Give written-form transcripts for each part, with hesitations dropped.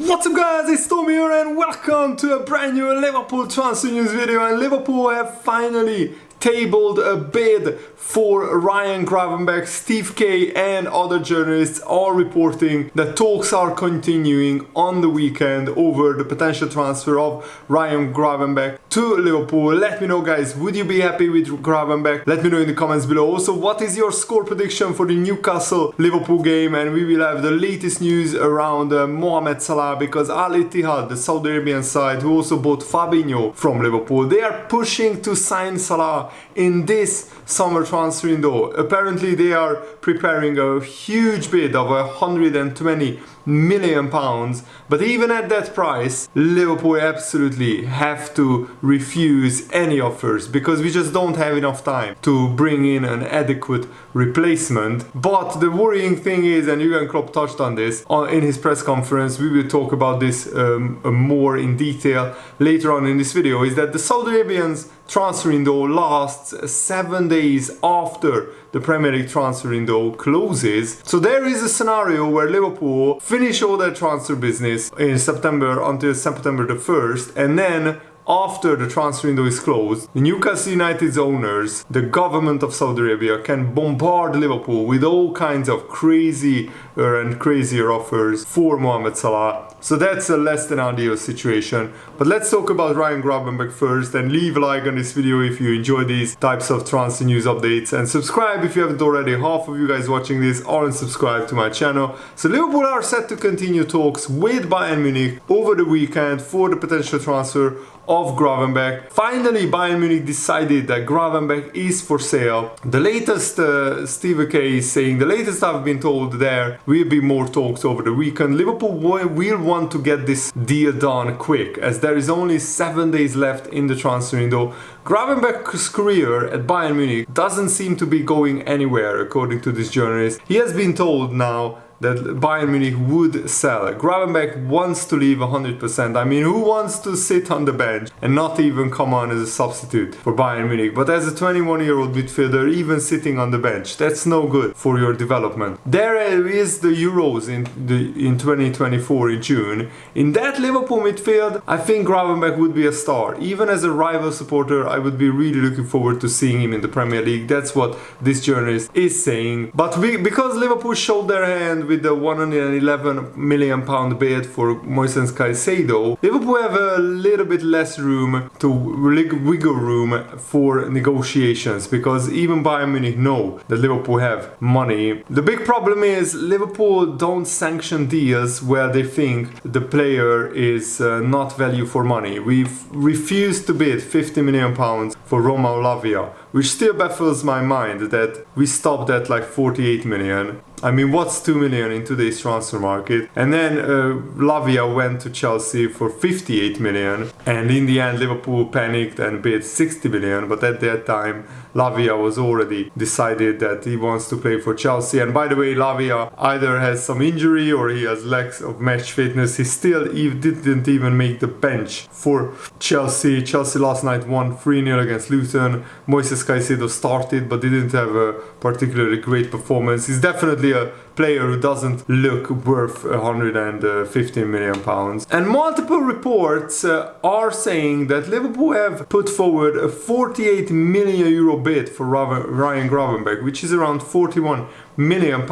What's up guys, it's Tom here and welcome to a brand new Liverpool transfer news video. And Liverpool have finally tabled a bid for Ryan Gravenbech. Steve K and other journalists are reporting that talks are continuing on the weekend over the potential transfer of Ryan Gravenbech to Liverpool. Let me know guys, would you be happy with Gravenbech? Let me know in the comments below. Also, what is your score prediction for the Newcastle-Liverpool game? And we will have the latest news around Mohamed Salah, because Al Ittihad, the Saudi Arabian side who also bought Fabinho from Liverpool, they are pushing to sign Salah in this summer transfer window. Apparently they are preparing a huge bid of £120 million, but even at that price Liverpool absolutely have to refuse any offers, because we just don't have enough time to bring in an adequate replacement. But the worrying thing is, and Jurgen Klopp touched on this in his press conference, we will talk about this more in detail later on in this video, is that the Saudi Arabians transfer window lasts 7 days after the Premier League transfer window closes. So there is a scenario where Liverpool finish all their transfer business in September until September the 1st, and then after the transfer window is closed, the Newcastle United's owners, the government of Saudi Arabia, can bombard Liverpool with all kinds of crazier and crazier offers for Mohamed Salah. So that's a less than ideal situation. But let's talk about Ryan Gravenbech first, and leave a like on this video if you enjoy these types of transfer news updates, and subscribe if you haven't already. Half of you guys watching this aren't subscribed to my channel. So Liverpool are set to continue talks with Bayern Munich over the weekend for the potential transfer of Gravenbech. Finally, Bayern Munich decided that Gravenbech is for sale. The latest, Steve K is saying, the latest I've been told, there will be more talks over the weekend. Liverpool will want to get this deal done quick, as there is only 7 days left in the transfer window. Gravenbech's career at Bayern Munich doesn't seem to be going anywhere, according to this journalist. He has been told now that Bayern Munich would sell. Gravenbech wants to leave 100%. I mean, who wants to sit on the bench and not even come on as a substitute for Bayern Munich? But as a 21-year-old midfielder, even sitting on the bench, that's no good for your development. There is the Euros in 2024 in June. In that Liverpool midfield, I think Gravenbech would be a star. Even as a rival supporter, I would be really looking forward to seeing him in the Premier League. That's what this journalist is saying. But because Liverpool showed their hand with the £111 million bid for Moises Caicedo, Liverpool have a little bit less room to wiggle room for negotiations, because even Bayern Munich know that Liverpool have money. The big problem is Liverpool don't sanction deals where they think the player is not value for money. We've refused to bid £50 million for Roma Lavia, which still baffles my mind that we stopped at like 48 million. I mean, what's 2 million in today's transfer market? And then Lavia went to Chelsea for 58 million, and in the end Liverpool panicked and bid 60 million, but at that time Lavia was already decided that he wants to play for Chelsea. And by the way, Lavia either has some injury or he has lacks of match fitness. He didn't even make the bench for Chelsea. Chelsea last night won 3-0 against Luton. Moises Caicedo started but didn't have a particularly great performance. He's definitely a player who doesn't look worth £115 million. And multiple reports are saying that Liverpool have put forward a €48 million bid for Ryan Gravenbech, which is around £41 million,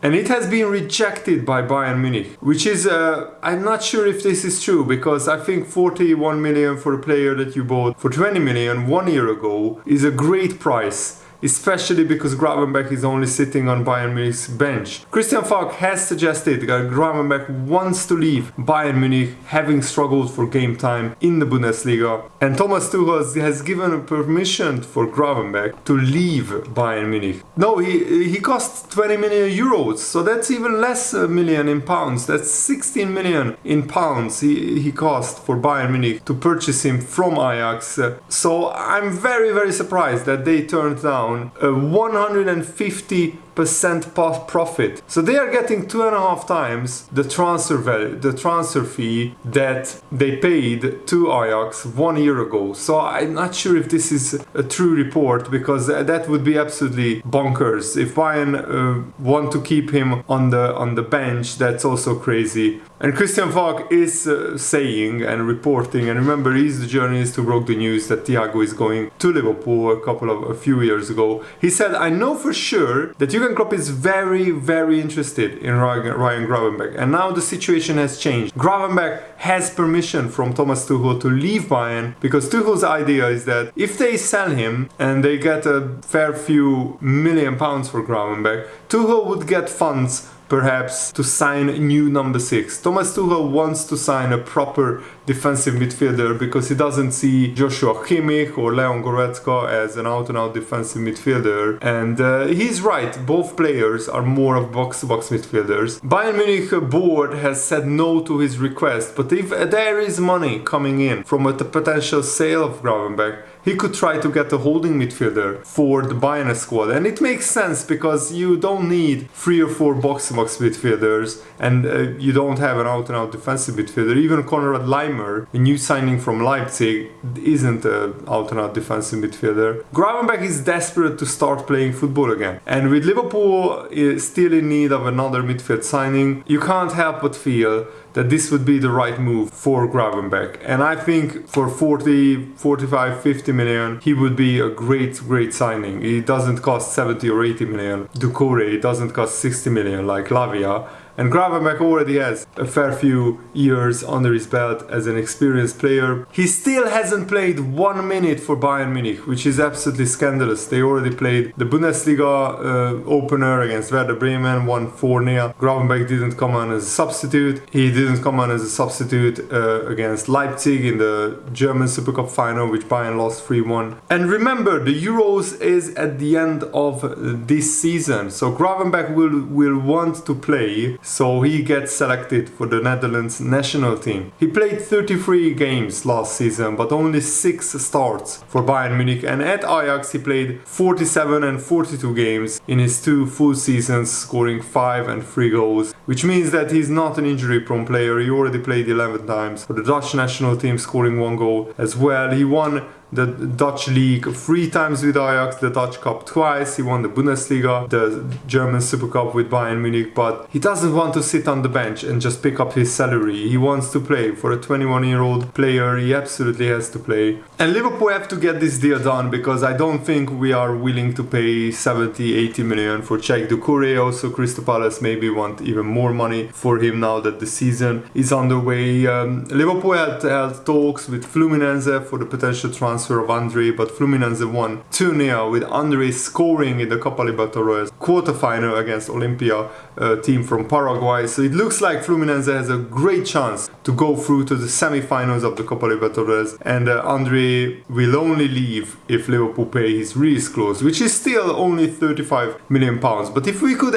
and it has been rejected by Bayern Munich, which is I'm not sure if this is true, because I think 41 million for a player that you bought for 20 million 1 year ago is a great price, especially because Gravenbech is only sitting on Bayern Munich's bench. Christian Falk has suggested that Gravenbech wants to leave Bayern Munich, having struggled for game time in the Bundesliga, and Thomas Tuchel has given permission for Gravenbech to leave Bayern Munich. No, he cost 20 million euros, so that's even less million in pounds. That's 16 million in pounds he cost for Bayern Munich to purchase him from Ajax. So I'm very, very surprised that they turned down a 150% 5% profit. So they are getting 2.5 times the transfer value, the transfer fee that they paid to Ajax 1 year ago. So I'm not sure if this is a true report, because that would be absolutely bonkers. If Bayern want to keep him on the bench, that's also crazy. And Christian Falk is saying and reporting, and remember, he's the journalist who broke the news that Thiago is going to Liverpool a few years ago. He said, "I know for sure that Jurgen Klopp is very, very interested in Ryan Gravenbech, and now the situation has changed. Gravenbech has permission from Thomas Tuchel to leave Bayern, because Tuchel's idea is that if they sell him and they get a fair few £1 million for Gravenbech, Tuchel would get funds perhaps to sign a new number 6. Thomas Tuchel wants to sign a proper defensive midfielder because he doesn't see Joshua Kimmich or Leon Goretzka as an out-and-out defensive midfielder. And he's right, both players are more of box-to-box midfielders. Bayern Munich board has said no to his request, but if there is money coming in from the potential sale of Gravenberch, he could try to get a holding midfielder for the Bayern squad. And it makes sense because you don't need 3 or 4 box-to-box midfielders, and you don't have an out-and-out defensive midfielder. Even Konrad Laimer, a new signing from Leipzig, isn't an out-and-out defensive midfielder. Gravenberch is desperate to start playing football again. And with Liverpool still in need of another midfield signing, you can't help but feel that this would be the right move for Gravenberch. And I think for 40, 45, 50 million, he would be a great signing. He doesn't cost 70 or 80 million. Doucouré doesn't cost 60 million like Lavia. And Gravenbech already has a fair few years under his belt as an experienced player. He still hasn't played 1 minute for Bayern Munich, which is absolutely scandalous. They already played the Bundesliga opener against Werder Bremen, won 4-0. Gravenbech didn't come on as a substitute. He didn't come on as a substitute against Leipzig in the German Super Cup final, which Bayern lost 3-1. And remember, the Euros is at the end of this season, so Gravenbech will want to play. So he gets selected for the Netherlands national team. He played 33 games last season, but only 6 starts for Bayern Munich. And at Ajax he played 47 and 42 games in his 2 full seasons, scoring 5 and 3 goals, which means that he's not an injury-prone player. He already played 11 times for the Dutch national team, scoring 1 goal as well. He won the Dutch League 3 times with Ajax, the Dutch Cup twice, he won the Bundesliga, the German Super Cup with Bayern Munich, but he doesn't want to sit on the bench and just pick up his salary. He wants to play. For a 21-year-old player, he absolutely has to play. And Liverpool have to get this deal done, because I don't think we are willing to pay 70, 80 million for Cheick Doucouré. Also, Crystal Palace maybe want even more money for him now that the season is underway. Liverpool held talks with Fluminense for the potential transfer of Andre, but Fluminense won 2-0 with Andre scoring in the Copa Libertadores quarterfinal against Olimpia, a team from Paraguay. So it looks like Fluminense has a great chance to go through to the semi-finals of the Copa Libertadores, and Andre will only leave if Liverpool pay his release clause, which is still only 35 million pounds. But if we could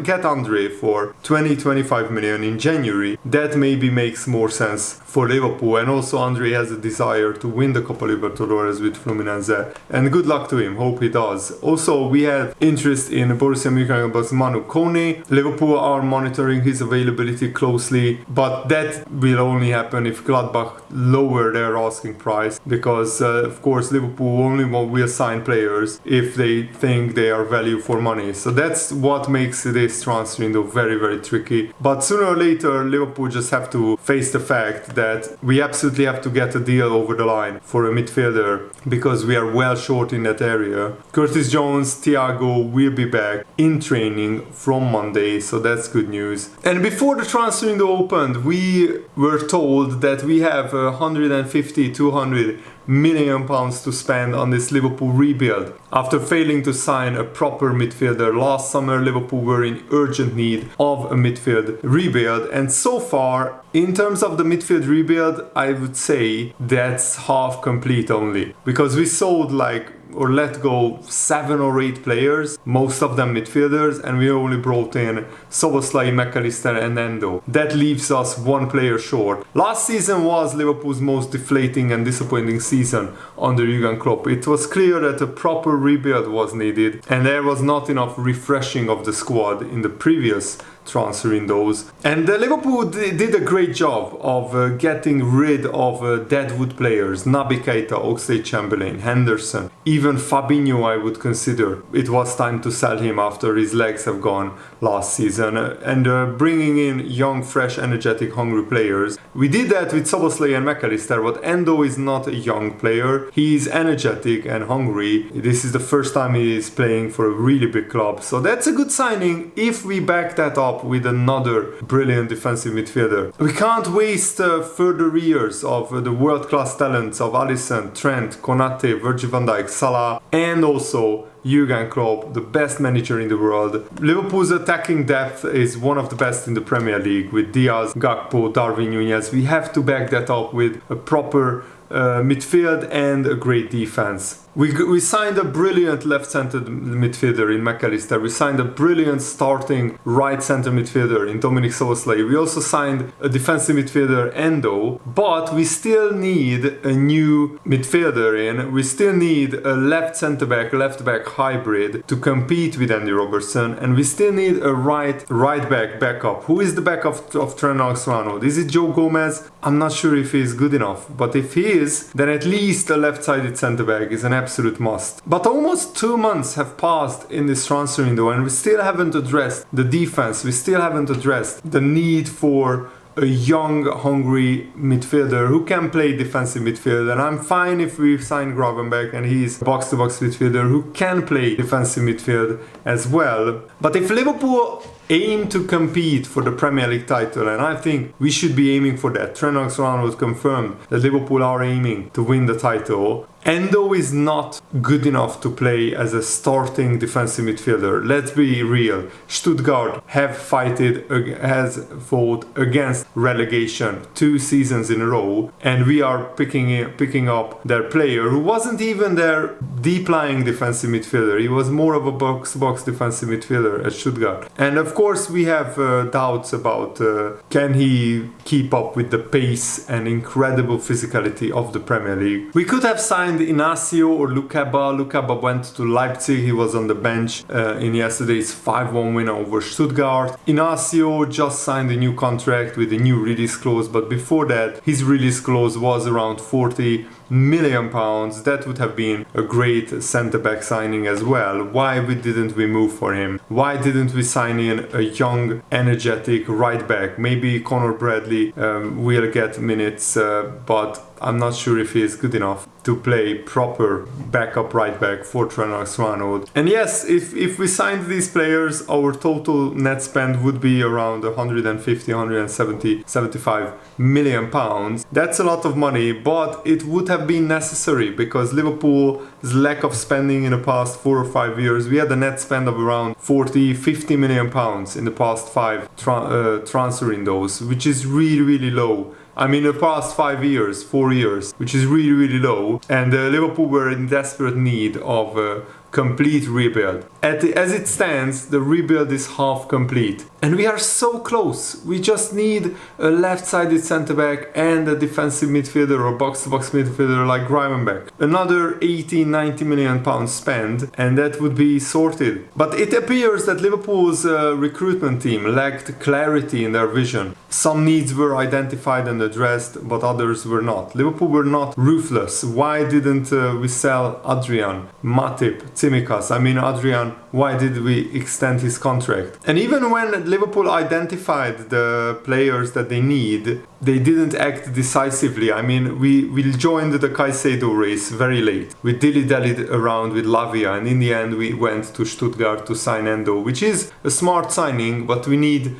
get Andre for 20-25 million in January, that maybe makes more sense for Liverpool. And also Andre has a desire to win the Copa Libertadores with Fluminense, and good luck to him, hope he does. Also, we have interest in Borussia Mönchengladbach's Manu Kone. Liverpool are monitoring his availability closely, but that will only happen if Gladbach lower their asking price, because of course Liverpool only will sign players if they think they are value for money. So that's what makes this transfer window very, very tricky. But sooner or later Liverpool just have to face the fact that we absolutely have to get a deal over the line for a midfielder, because we are well short in that area. Curtis Jones, Thiago will be back in training from Monday, so that's good news. And before the transfer window opened, we were told that we have 150-200 million pounds to spend on this Liverpool rebuild. After failing to sign a proper midfielder last summer, Liverpool were in urgent need of a midfield rebuild, and so far, in terms of the midfield rebuild, I would say that's half complete only, because we sold like or let go 7 or 8 players, most of them midfielders, and we only brought in Szoboszlai, McAllister and Endo. That leaves us 1 player short. Last season was Liverpool's most deflating and disappointing season under Jurgen Klopp. It was clear that a proper rebuild was needed, and there was not enough refreshing of the squad in the previous transfer windows. And Liverpool did a great job of getting rid of deadwood players. Naby Keita, Oxlade-Chamberlain, Henderson, even Fabinho I would consider. It was time to sell him after his legs have gone last season. And bringing in young, fresh, energetic, hungry players. We did that with Szoboszlai and McAllister, but Endo is not a young player. He is energetic and hungry. This is the first time he is playing for a really big club. So that's a good signing if we back that up with another brilliant defensive midfielder. We can't waste further years of the world-class talents of Alisson, Trent, Konate, Virgil van Dijk, Salah, and also Jurgen Klopp, the best manager in the world. Liverpool's attacking depth is one of the best in the Premier League with Diaz, Gakpo, Darwin Núñez. We have to back that up with a proper midfield and a great defense. We signed a brilliant left-centered midfielder in McAllister. We signed a brilliant starting right-centre midfielder in Dominik Szoboszlai. We also signed a defensive midfielder, Endo, but we still need a new midfielder in. We still need a left centre-back, left-back hybrid to compete with Andy Robertson, and we still need a right-back backup. Who is the backup of Trent Alexander-Arnold? Is it Joe Gomez? I'm not sure if he is good enough, but if he is, then at least a left-sided centre-back is an absolute must. But almost 2 months have passed in this transfer window and we still haven't addressed the defense. We still haven't addressed the need for a young, hungry midfielder who can play defensive midfield. And I'm fine if we sign Gravenbech and he's a box-to-box midfielder who can play defensive midfield as well. But if Liverpool aim to compete for the Premier League title, and I think we should be aiming for that. Trent Alexander-Arnold confirmed that Liverpool are aiming to win the title. Endo is not good enough to play as a starting defensive midfielder. Let's be real. Stuttgart has fought against relegation 2 seasons in a row, and we are picking up their player who wasn't even their deep-lying defensive midfielder. He was more of a box-to-box defensive midfielder at Stuttgart. And of course we have doubts about can he keep up with the pace and incredible physicality of the Premier League. We could have signed Inacio or Lukeba. Lukeba went to Leipzig. He was on the bench in yesterday's 5-1 win over Stuttgart. Inacio just signed a new contract with a new release clause, but before that his release clause was around £40 million. That would have been a great centre-back signing as well. Why didn't we move for him? Why didn't we sign in a young, energetic right-back? Maybe Conor Bradley will get minutes, but I'm not sure if he is good enough to play proper backup right back for Trent Alexander-Arnold. And yes, if we signed these players, our total net spend would be around 150, 170, 75 million pounds. That's a lot of money, but it would have been necessary because Liverpool's lack of spending in the past 4 or 5 years, we had a net spend of around 40, 50 million pounds in the past 5 transfer windows, which is really, really low. I mean, the past 4 years, which is really, really low. And Liverpool were in desperate need of a complete rebuild. As it stands, the rebuild is half complete. And we are so close. We just need a left-sided centre-back and a defensive midfielder or box-to-box midfielder like Gravenbech. Another 80-90 million pounds spent, and that would be sorted. But it appears that Liverpool's recruitment team lacked clarity in their vision. Some needs were identified and addressed, but others were not. Liverpool were not ruthless. Why didn't we sell Adrian, Matip, Tsimikas? I mean, Adrian, why did we extend his contract? And even when Liverpool identified the players that they need, they didn't act decisively. I mean, we joined the Caicedo race very late. We dilly-dallied around with Lavia, and in the end we went to Stuttgart to sign Endo, which is a smart signing, but we need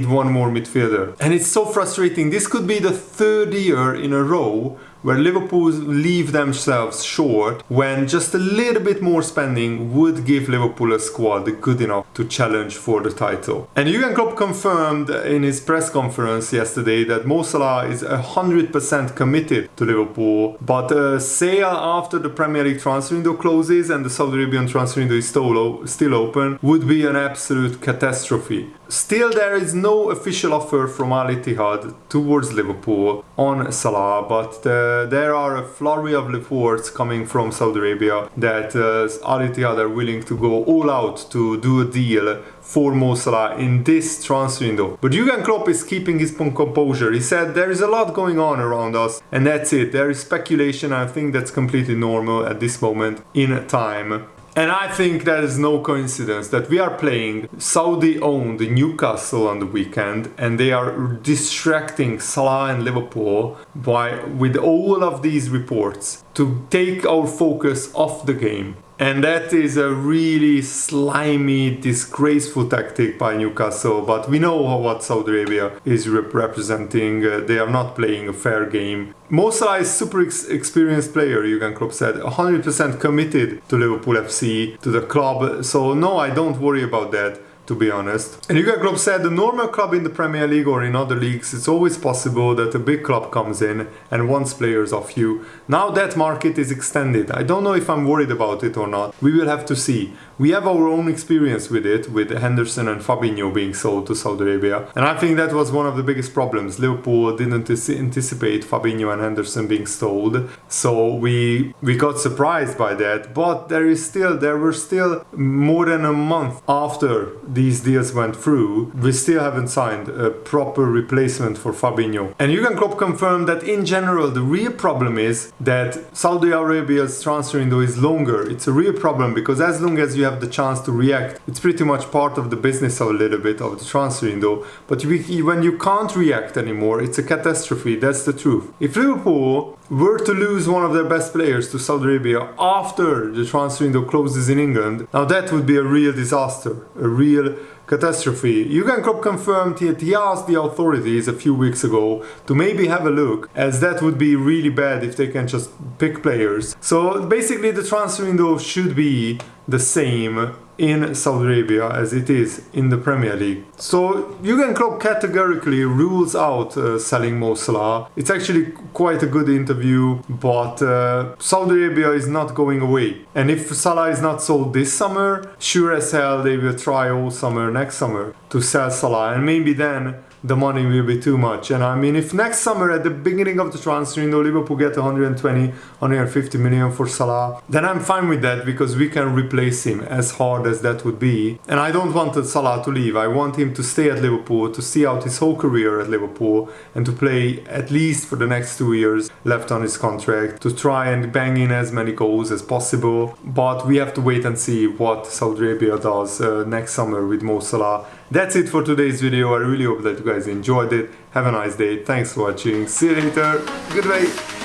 one more midfielder. And it's so frustrating. This could be the 3rd year in a row where Liverpool leave themselves short when just a little bit more spending would give Liverpool a squad good enough to challenge for the title. And Jurgen Klopp confirmed in his press conference yesterday that Mo Salah is 100% committed to Liverpool, but a sale after the Premier League transfer window closes and the Saudi Arabian transfer window is still open would be an absolute catastrophe. Still, there is no official offer from Al Ittihad towards Liverpool on Salah, but there are a flurry of reports coming from Saudi Arabia that Al Ittihad are willing to go all out to do a deal for Mo Salah in this transfer window. But Jurgen Klopp is keeping his composure. He said there is a lot going on around us and that's it. There is speculation. I think that's completely normal at this moment in time. And I think that is no coincidence that we are playing Saudi-owned Newcastle on the weekend and they are distracting Salah and Liverpool with all of these reports to take our focus off the game. And that is a really slimy, disgraceful tactic by Newcastle. But we know what Saudi Arabia is representing. They are not playing a fair game. Mo Salah is super experienced player, Jurgen Klopp said, 100% committed to Liverpool FC, to the club. So no, I don't worry about that, to be honest. And Jurgen Klopp said the normal club in the Premier League or in other leagues, it's always possible that a big club comes in and wants players off you. Now that market is extended. I don't know if I'm worried about it or not. We will have to see. We have our own experience with it, with Henderson and Fabinho being sold to Saudi Arabia. And I think that was one of the biggest problems. Liverpool didn't anticipate Fabinho and Henderson being sold. So we got surprised by that. But there were still more than a month after these deals went through. We still haven't signed a proper replacement for Fabinho. And Jurgen Klopp confirmed that in general, the real problem is that Saudi Arabia's transfer window is longer. It's a real problem because as long as you have the chance to react, it's pretty much part of the business a little bit of the transfer window. But when you can't react anymore, it's a catastrophe. That's the truth. If Liverpool were to lose one of their best players to Saudi Arabia after the transfer window closes in England, now that would be a real disaster, a real catastrophe. Jurgen Klopp confirmed that he asked the authorities a few weeks ago to maybe have a look, as that would be really bad if they can just pick players. So basically the transfer window should be the same in Saudi Arabia as it is in the Premier League. So Jurgen Klopp categorically rules out selling Mo Salah. It's actually quite a good interview, but Saudi Arabia is not going away. And if Salah is not sold this summer, sure as hell they will try all summer next summer to sell Salah, and maybe then the money will be too much. And I mean, if next summer at the beginning of the transfer window Liverpool get 120, 150 million for Salah, then I'm fine with that because we can replace him, as hard as that would be. And I don't want Salah to leave. I want him to stay at Liverpool, to see out his whole career at Liverpool and to play at least for the next 2 years left on his contract, to try and bang in as many goals as possible. But we have to wait and see what Saudi Arabia does next summer with Mo Salah. That's it for today's video. I really hope that you guys enjoyed it. Have a nice day. Thanks for watching. See you later. Goodbye.